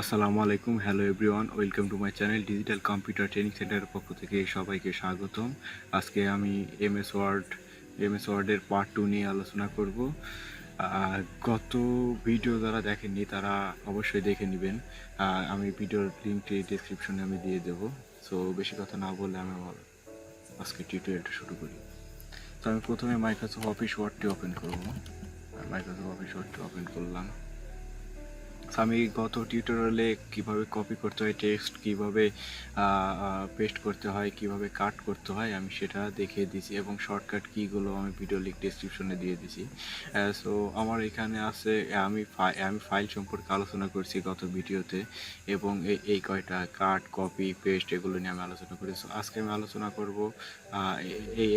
আসসালামু আলাইকুম, hello everyone, welcome to my channel digital computer training সেন্টারের পক্ষ থেকে সবাইকে স্বাগতম। আজকে আমি এমএস ওয়ার্ডের পার্ট 2 নিয়ে আলোচনা করব। গত ভিডিও যারা দেখেননি তারা অবশ্যই দেখে নেবেন। আমি ভিডিওর লিঙ্কটি ডিসক্রিপশনে আমি দিয়ে দেবো। সো বেশি কথা না বলে আমি আমার আজকে টিউটোরিয়ালটা শুরু করি। তো আমি প্রথমে মাইক্রোসফট অফিস ওয়ার্ডটি ওপেন করব। মাইক্রোসফট অফিস ওয়ার্ডটি ওপেন করলাম। আমি গত টিউটোরিয়ালে কিভাবে কপি করতে হয় টেক্সট, কিভাবে পেস্ট করতে হয়, কিভাবে কাট করতে হয় আমি সেটা দেখিয়ে দিয়েছি এবং শর্টকাট কিগুলো আমি ভিডিও লিঙ্ক ডেসক্রিপশনে দিয়ে দিয়েছি। সো আমার এখানে আছে, আমি ফাইল সম্পর্কে আলোচনা করছি গত ভিডিওতে এবং এই কয়টা কাট, কপি, পেস্ট এগুলো নিয়ে আমি আলোচনা করি। সো আজকে আমি আলোচনা করব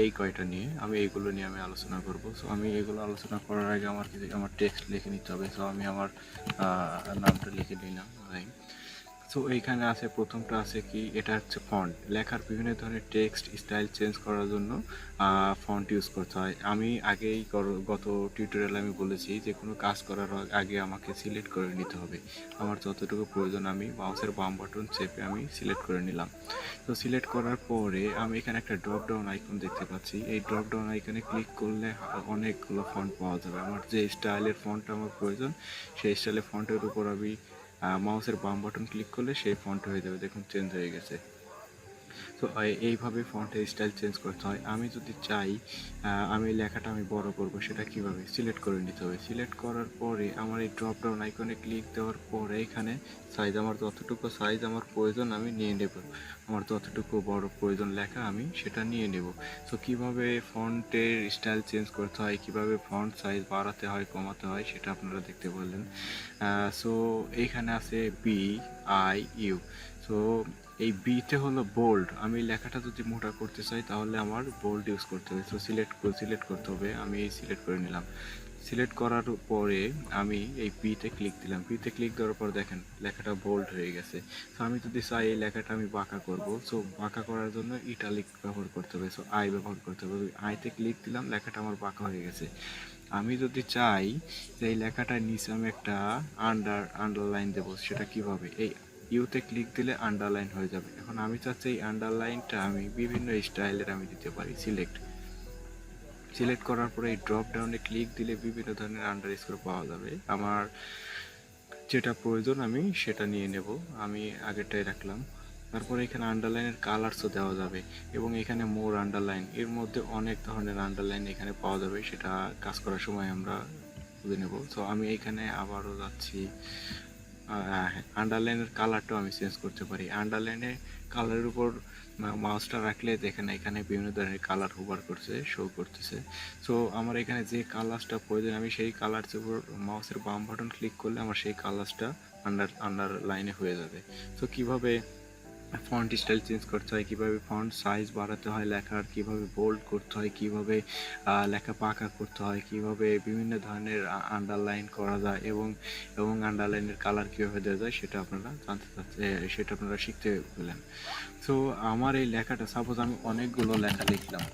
এই কয়টা নিয়ে, এইগুলো নিয়ে আমি আলোচনা করব। সো আমি এগুলো আলোচনা করার আগে আমার টেক্সট লিখে নিতে হবে। সো আমি আমার নামটা লিখে নিলাম। সো এইখানে আছে, প্রথমটা আছে কি, এটা হচ্ছে ফন্ট। লেখার বিভিন্ন ধরনের টেক্সট স্টাইল চেঞ্জ করার জন্য ফন্ট ইউজ করতে হয়। আমি আগেই গত টিউটোরিয়ালে আমি বলেছি যে কোনো কাজ করার আগে আমাকে সিলেক্ট করে নিতে হবে। আমার যতটুকু প্রয়োজন আমি মাউসের বাম বাটন চেপে আমি সিলেক্ট করে নিলাম। তো সিলেক্ট করার পরে আমি এখানে একটা ড্রপ ডাউন আইকন দেখতে পাচ্ছি। এই ড্রপ ডাউন আইকনে ক্লিক করলে অনেকগুলো ফন্ট পাওয়া যাবে। আমার যে স্টাইলের ফন্টটা আমার প্রয়োজন সেই স্টাইলের ফন্টের উপর আমি মাউসের বাম বাটন ক্লিক করলে সেই ফন্ট হয়ে যাবে। দেখুন চেঞ্জ হয়ে গেছে। তো এইভাবে ফন্টের স্টাইল চেঞ্জ করতে হয়। আমি যদি চাই আমি লেখাটা আমি বড় করব, সেটা কিভাবে সিলেক্ট করে নিতে হবে। সিলেক্ট করার পরে আমার এই ড্রপ ডাউন আইকনে ক্লিক দেওয়ার পরে এখানে সাইজ, আমার যতটুকু সাইজ আমার প্রয়োজন আমি নিয়ে নেব। আমার যতটুকু বড় প্রয়োজন লেখা আমি সেটা নিয়ে নেব। সো কিভাবে ফন্টের স্টাইল চেঞ্জ করতে হয়, কিভাবে ফন্ট সাইজ বাড়াতে হয়, কমাতে হয় সেটা আপনারা দেখতে পারলেন। সো এইখানে আছে BIU। সো এই বিতে হলো বোল্ড। আমি লেখাটা যদি মোটা করতে চাই তাহলে আমার বোল্ড ইউজ করতে হবে। সো সিলেক্ট করতে হবে। আমি সিলেক্ট করে নিলাম। সিলেক্ট করার পরে আমি এই বিতে ক্লিক দিলাম। বিতে ক্লিক দেওয়ার পর দেখেন লেখাটা বোল্ড হয়ে গেছে। সো আমি যদি চাই এই লেখাটা আমি বাঁকা করব, সো বাঁকা করার জন্য ইটালিক ব্যবহার করতে হবে। সো আই ব্যবহার করতে হবে। আইতে ক্লিক দিলাম, লেখাটা আমার বাঁকা হয়ে গেছে। আমি যদি চাই যে এই লেখাটার নিচে আমি একটা আন্ডারলাইন দেবো, সেটা কিভাবে, এই ইউতে ক্লিক দিলে আন্ডারলাইন হয়ে যাবে। এখন আমি চাচ্ছি এই আন্ডারলাইনটা আমি বিভিন্ন স্টাইলের আমি দিতে পারি। সিলেক্ট করার পরে এই ড্রপ ডাউনে ক্লিক দিলে বিভিন্ন ধরনের আন্ডারস্কোর পাওয়া যাবে। আমার যেটা প্রয়োজন আমি সেটা নিয়ে নেব। আমি আগেরটাই রাখলাম। তারপরে এখানে আন্ডারলাইনের কালার্সও দেওয়া যাবে এবং এখানে মোর আন্ডারলাইন, এর মধ্যে অনেক ধরনের আন্ডারলাইন এখানে পাওয়া যাবে, সেটা কাজ করার সময় আমরা বুঝে নেব। সো আমি এখানে আবারও যাচ্ছি। আন্ডারলাইনের কালারটাও আমি চেঞ্জ করতে পারি। আন্ডারলাইনের কালারের উপর মাউসটা রাখলে দেখেন এখানে বিভিন্ন ধরনের কালার হোভার করছে, শো করতেছে। সো আমার এখানে যে কালারটা প্রয়োজন আমি সেই কালারের উপর মাউসের বাম বাটন ক্লিক করলে আমার সেই কালারটা আন্ডারলাইনে হয়ে যাবে। সো কিভাবে ফন্ট স্টাইল চেঞ্জ করতে হয়, কীভাবে ফন্ট সাইজ বাড়াতে হয় লেখার, কীভাবে বোল্ড করতে হয়, কীভাবে লেখা পাকা করতে হয়, কীভাবে বিভিন্ন ধরনের আন্ডারলাইন করা যায় এবং আন্ডারলাইনের কালার কীভাবে দেওয়া যায় সেটা আপনারা সেটা আপনারা শিখতে পেলেন। সো আমার এই লেখাটা, সাপোজ আমি অনেকগুলো লেখা লিখলাম,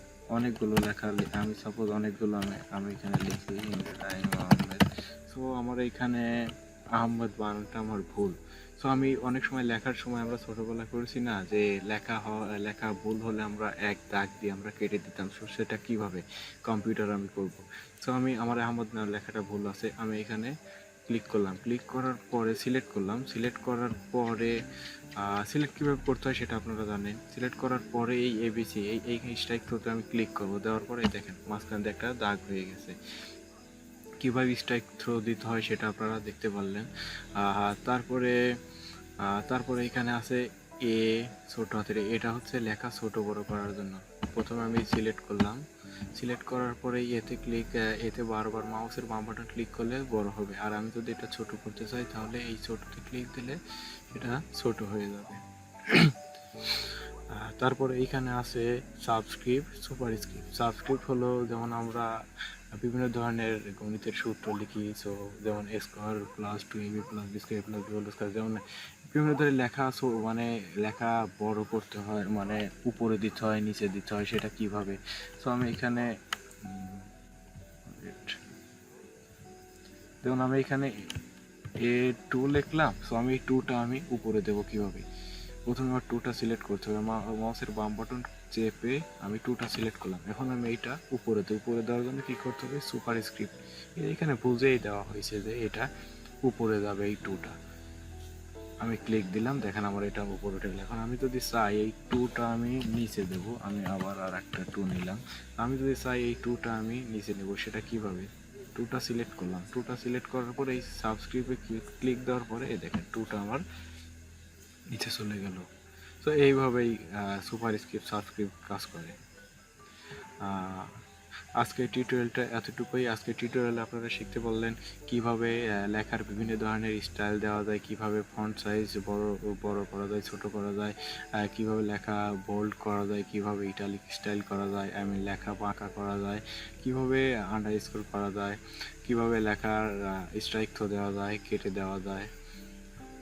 আমি সাপোজ অনেকগুলো আমি এখানে লিখি ইমরান আহমেদ। সো আমার এখানে আহমেদ বানানটা আমার ভুল। সো আমি অনেক সময় লেখার সময় আমরা ছোটবেলা করেছি না যে লেখা ভুল হলে আমরা এক দাগ দিয়ে আমরা কেটে দিতাম। সো সেটা কিভাবে কম্পিউটার আমি করব। সো আমার আহমদ না লেখাটা ভুল আছে, আমি এখানে ক্লিক করলাম। ক্লিক করার পরে সিলেক্ট করলাম। সিলেক্ট করার পরে সিলেক্ট কীভাবে করতে হয় সেটা আপনারা জানেন। সিলেক্ট করার পরে এই ABC এই স্ট্রাইক থ্রোতে আমি ক্লিক করব। দেওয়ার পরে দেখেন মাঝখান দিয়ে একটা দাগ হয়ে গেছে। কীভাবে স্ট্রাইক থ্রো দিতে হয় সেটা আপনারা দেখতে পারলেন। তারপরে এখানে আছে এ, ছোট হাতের, এটা হচ্ছে লেখা ছোট বড় করার জন্য। প্রথমে আমি সিলেক্ট করলাম। সিলেক্ট করার পরে এতে বারবার মাউসের বাম বাটন ক্লিক করলে বড় হবে। আর আমি যদি এটা ছোট করতে চাই তাহলে এই ছোটতে ক্লিক দিলে এটা ছোট হয়ে যাবে। তারপরে এইখানে আছে সাবস্ক্রিপ্ট হলো যেমন আমরা বিভিন্ন ধরনের গণিতের সূত্র লিখি। সো যেমন A² + 2AB + B² + B², যেমন বিভিন্ন ধরনের মানে লেখা বড় করতে হয়, মানে উপরে দিতে হয়, নিচে দিতে হয়, সেটা কিভাবে। সো আমি এখানে যেমন আমি এখানে A2 লিখলাম। সো আমি এই 2টা আমি উপরে দেবো কিভাবে? প্রথমে আমার 2টা সিলেক্ট করতে হবে, মাউসের বাম বাটন চেপে আমি 2টা সিলেক্ট করলাম। এখন আমি এইটা উপরে দেবো। উপরে দেওয়ার জন্য কী করতে হবে? Super script. এখানে বুঝেই দেওয়া হয়েছে যে এটা উপরে যাবে, এই 2টা আমি ক্লিক দিলাম, দেখেন আমার এটা উপরে উঠে গেল। এখন আমি যদি চাই এই 2টা আমি নিচে দেব, আমি আবার আর একটা 2 নিলাম। আমি যদি চাই এই 2টা আমি নিচে নেব, সেটা কিভাবে? 2টা সিলেক্ট করলাম। 2টা সিলেক্ট করার পরে এই সাবস্ক্রিপ্টে ক্লিক দেওয়ার পরে এই দেখেন 2টা আমার নিচে চলে গেল। তো এইভাবেই সুপার স্ক্রিপ্ট সাবস্ক্রিপ্ট কাজ করে। আজকের টিউটোরিয়ালটা এতটুকুই। আজকের টিউটোরিয়ালে আপনারা শিখতে পারলেন কিভাবে লেখার বিভিন্ন ধরনের স্টাইল দেওয়া যায়, কিভাবে ফন্ট সাইজ বড় বড় করা যায়, ছোট করা যায়, কিভাবে লেখা বোল্ড করা যায়, কিভাবে ইটালিক স্টাইল করা যায়, লেখা বাঁকা করা যায়, কিভাবে আন্ডারস্কোর করা যায়, কিভাবে লেখার স্ট্রাইক থ্রো দেওয়া যায়, কেটে দেওয়া যায়,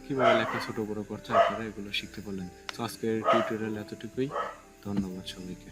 কিভাবে লেখা ছোট বড় করতে হয়, আপনারা এগুলো শিখতে পারলেন। তো আজকের টিউটোরিয়াল এতটুকুই। ধন্যবাদ সবাইকে।